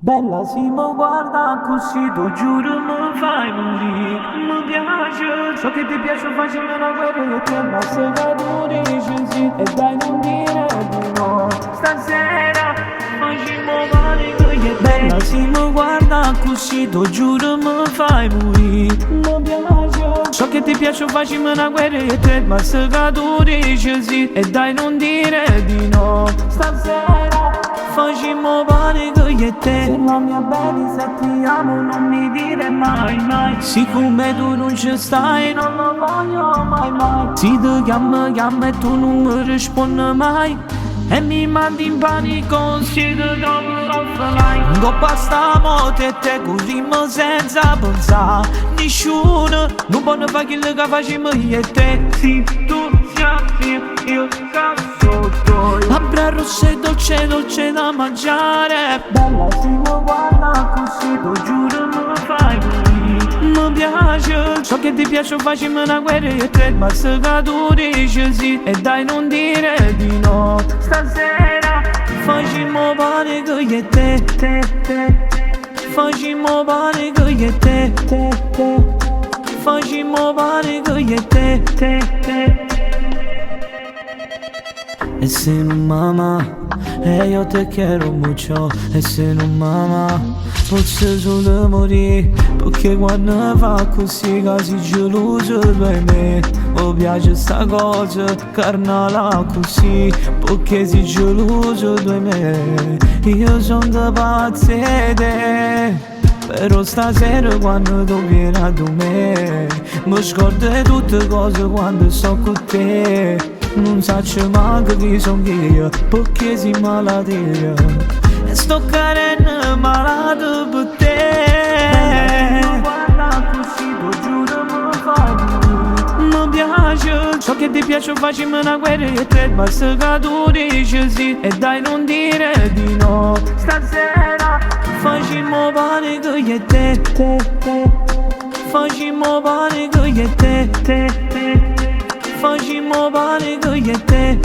Bella si mi guarda così, tu giuro mi fai morire. Mi piace, so che ti piace facciamo una guerra e te basta che tu dici sì. E dai non dire di no, stasera facciamo male che io e te. Bella si mi guarda così, tu giuro mi fai morire. Mi piace, so che ti piace facciamo una guerra e te basta che tu dici sì. E dai non dire di no, stasera facciamo male che io e te. Se la mia baby se ti amo non mi dire mai mai. Siccome tu non ci stai non lo voglio mai mai. Se ti chiamo chiamo e tu non mi rispondi mai. E mi mandi in panico se ti trovo offline. Non basta molte e te così senza pensare. Nessuno non può fare quello che facciamo io e te. Se tu sei io cazzo t'ho. Labbra rosse dolce dolce da mangiare. Bella si mi guarda così, tu giuro mi fai morire. Mi piace, so che ti piace facciamo una guerra e te basta che tu dici sì. E dai non dire di no, stasera facciamo male che io e te. Facciamo male che io e te. Facciamo male che io e te. E se non mama, yo te quiero mucho. E se non mama, posso solo morire. Perché quando fa così casi geloso per me. Mi piace sta cosa, carnala così. Perché sei geloso di me. Io sono da pazzete. Però stasera quando tu vieni a me mi scordo di tutte cose quando sto con te. Non saccio manco chi son io, perché sei malattia. E sto carendo malato per te. Mi guarda così, tu giuro mi fai morire. Mi piace, so che ti piace facciamo una guerra e te basta che tu dici sì. E dai non dire di no, stasera facciamo male che io e te. Facciamo male che io e te. Facciamo male che io e te.